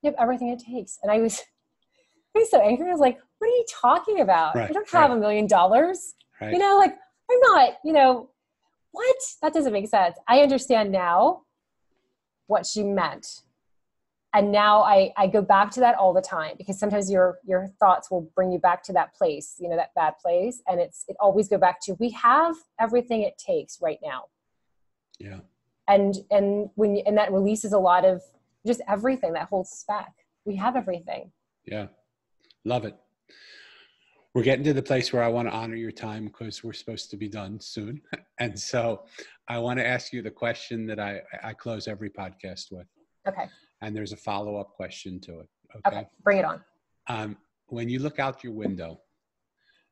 You have everything it takes. And I was so angry. I was like, what are you talking about? I don't have $1 million. Right. I'm not, what? That doesn't make sense. I understand now what she meant. And now I go back to that all the time, because sometimes your thoughts will bring you back to that place, that bad place. And it always go back to, we have everything it takes right now. Yeah. And that releases a lot of just everything that holds us back. We have everything. Yeah. Love it. We're getting to the place where I want to honor your time, because we're supposed to be done soon. And so I want to ask you the question that I close every podcast with. Okay. And there's a follow-up question to it. Okay. Bring it on. When you look out your window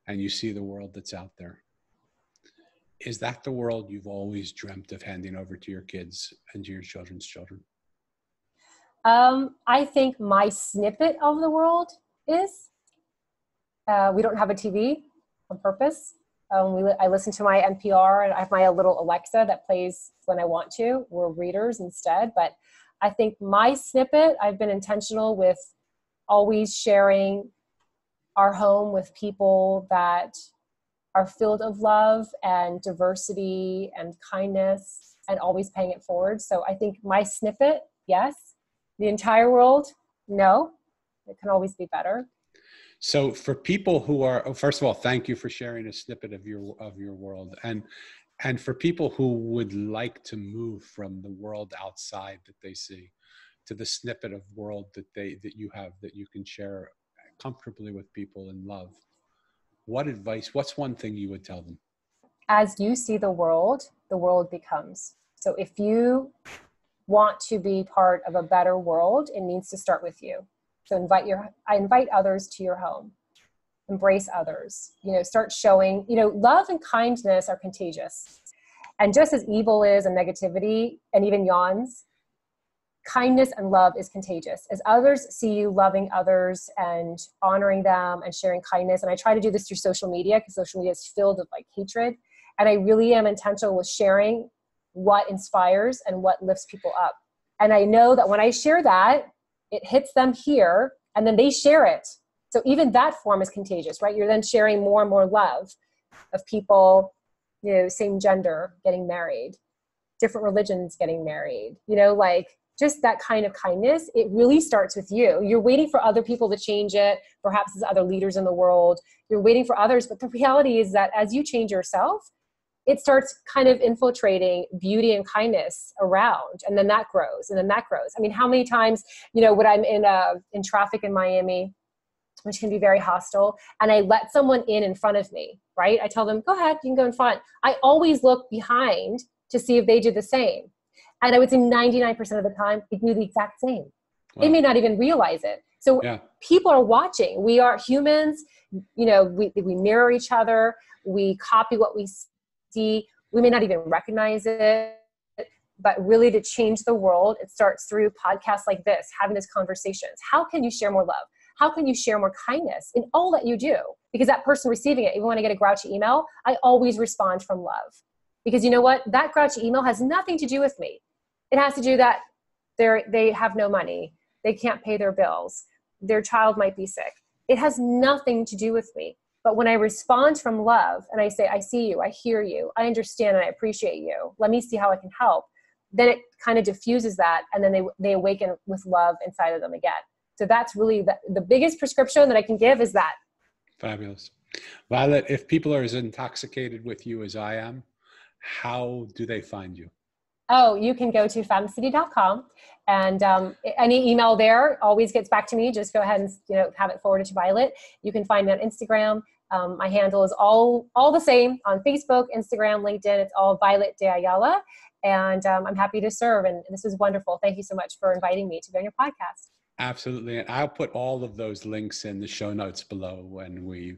and you see the world that's out there, is that the world you've always dreamt of handing over to your kids and to your children's children? I think my snippet of the world is, we don't have a TV on purpose. I listen to my NPR, and I have my little Alexa that plays when I want to. We're readers instead. But I think my snippet, I've been intentional with always sharing our home with people that are filled of love and diversity and kindness, and always paying it forward. So I think my snippet, yes. The entire world, no. It can always be better. So for people who are, first of all, thank you for sharing a snippet of your world. And for people who would like to move from the world outside that they see to the snippet of world that you have, that you can share comfortably with people in love, what's one thing you would tell them? As you see the world becomes. So if you want to be part of a better world, it needs to start with you. So I invite others to your home. Embrace others. Start showing, love and kindness are contagious. And just as evil is and negativity and even yawns, kindness and love is contagious. As others see you loving others and honoring them and sharing kindness, and I try to do this through social media because social media is filled with like hatred. And I really am intentional with sharing what inspires and what lifts people up. And I know that when I share that, it hits them here and then they share it. So even that form is contagious, right? You're then sharing more and more love of people, you know, same gender getting married, different religions getting married, you know, like just that kind of kindness. It really starts with you. You're waiting for other people to change it. Perhaps as other leaders in the world, you're waiting for others. But the reality is that as you change yourself, it starts kind of infiltrating beauty and kindness around, and then that grows, and then that grows. I mean, how many times, you know, when I'm in traffic in Miami, which can be very hostile, and I let someone in front of me, right? I tell them, go ahead, you can go in front. I always look behind to see if they do the same. And I would say 99% of the time, they do the exact same. Wow. They may not even realize it. So people are watching. We are humans, you know, we mirror each other. We copy what we see. We may not even recognize it. But really to change the world, it starts through podcasts like this, having these conversations. How can you share more love? How can you share more kindness in all that you do? Because that person receiving it, even when I get a grouchy email, I always respond from love. Because you know what? That grouchy email has nothing to do with me. It has to do that they have no money. They can't pay their bills. Their child might be sick. It has nothing to do with me. But when I respond from love and I say, I see you, I hear you, I understand and I appreciate you, let me see how I can help, then it kind of diffuses that, and then they awaken with love inside of them again. So that's really the biggest prescription that I can give is that. Fabulous. Violet, if people are as intoxicated with you as I am, how do they find you? Oh, you can go to FemCity.com, and any email there always gets back to me. Just go ahead and have it forwarded to Violet. You can find me on Instagram. My handle is all the same on Facebook, Instagram, LinkedIn. It's all Violette de Ayala. And I'm happy to serve. And this was wonderful. Thank you so much for inviting me to be on your podcast. Absolutely. And I'll put all of those links in the show notes below when we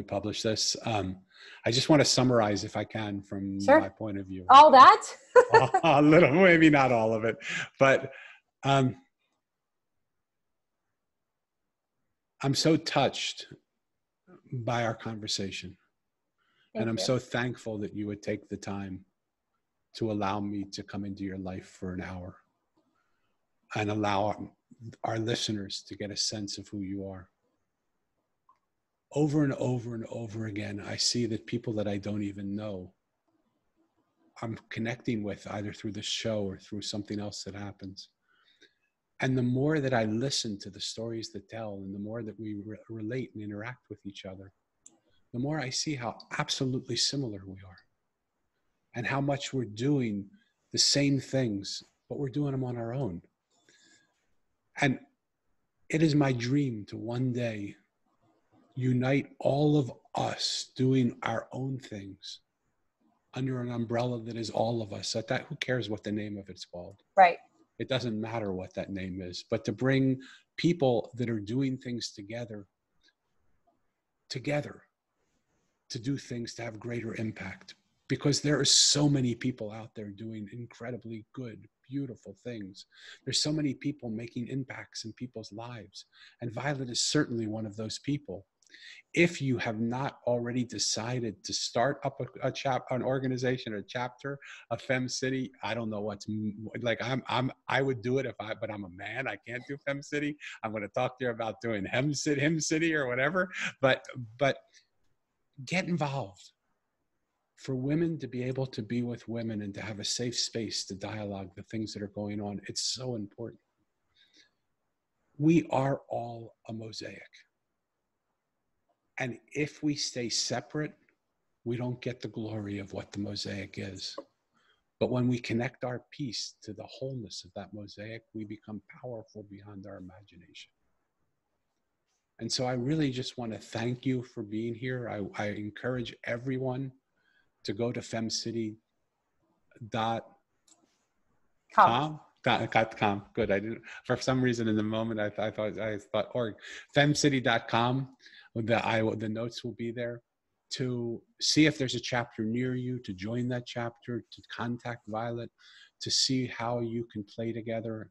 publish this. I just want to summarize, if I can, from my point of view. All that? A little, maybe not all of it, but I'm so touched by our conversation. And I'm so thankful that you would take the time to allow me to come into your life for an hour and allow our listeners to get a sense of who you are. Over and over and over again, I see that people that I don't even know, I'm connecting with either through the show or through something else that happens. And the more that I listen to the stories that tell, and the more that we relate and interact with each other, the more I see how absolutely similar we are and how much we're doing the same things, but we're doing them on our own. And it is my dream to one day unite all of us doing our own things under an umbrella that is all of us. That who cares what the name of it's called? Right. It doesn't matter what that name is, but to bring people that are doing things together to do things to have greater impact. Because there are so many people out there doing incredibly good, beautiful things. There's so many people making impacts in people's lives. And Violet is certainly one of those people. If you have not already decided to start up an organization, a chapter of Femme City, I don't know what's like. I would do it but I'm a man. I can't do Femme City. I'm going to talk to you about doing Him City or whatever. But get involved. For women to be able to be with women and to have a safe space to dialogue the things that are going on, it's so important. We are all a mosaic. And if we stay separate, we don't get the glory of what the mosaic is. But when we connect our piece to the wholeness of that mosaic, we become powerful beyond our imagination. And so I really just want to thank you for being here. I encourage everyone to go to FemCity.com. Good. I didn't, for some reason in the moment, I thought org. FemCity.com. The notes will be there. to see if there's a chapter near you, to join that chapter, to contact Violet, to see how you can play together,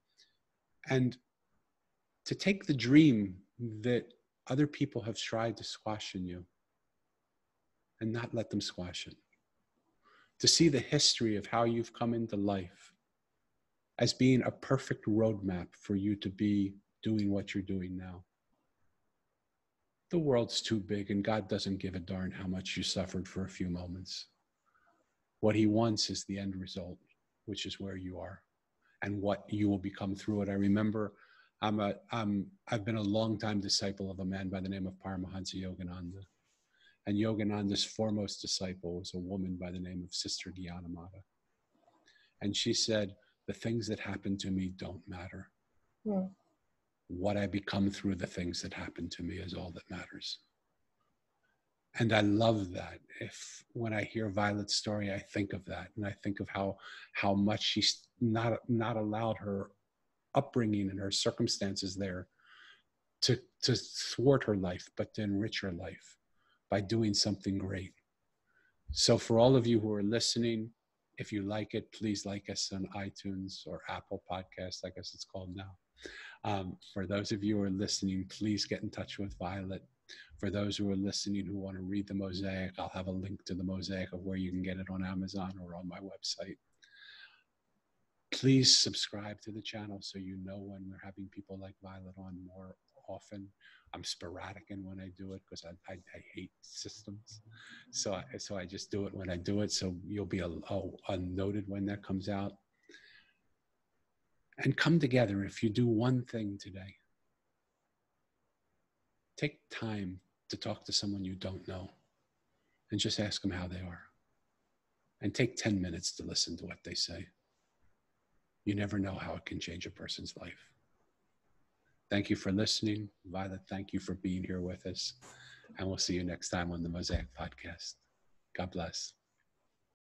and to take the dream that other people have tried to squash in you and not let them squash it. To see the history of how you've come into life as being a perfect roadmap for you to be doing what you're doing now. The world's too big, and God doesn't give a darn how much you suffered for a few moments. What he wants is the end result, which is where you are and what you will become through it. I remember I've been a long-time disciple of a man by the name of Paramahansa Yogananda. And Yogananda's foremost disciple was a woman by the name of Sister Gyanamata. And she said, the things that happen to me don't matter. Yeah. What I become through the things that happen to me is all that matters. And I love that. When I hear Violet's story, I think of that. And I think of how much she's not allowed her upbringing and her circumstances there to thwart her life, but to enrich her life by doing something great. So for all of you who are listening, if you like it, please like us on iTunes or Apple Podcasts, I guess it's called now. For those of you who are listening, please get in touch with Violet. For those who are listening who want to read the Mosaic, I'll have a link to the Mosaic of where you can get it on Amazon or on my website. Please subscribe to the channel so you know when we're having people like Violet on more often. I'm sporadic in when I do it because I hate systems. So I just do it when I do it. So you'll be unnoted when that comes out. And come together. If you do one thing today, take time to talk to someone you don't know and just ask them how they are. And take 10 minutes to listen to what they say. You never know how it can change a person's life. Thank you for listening. Violet, thank you for being here with us. And we'll see you next time on the Mosaic Podcast. God bless.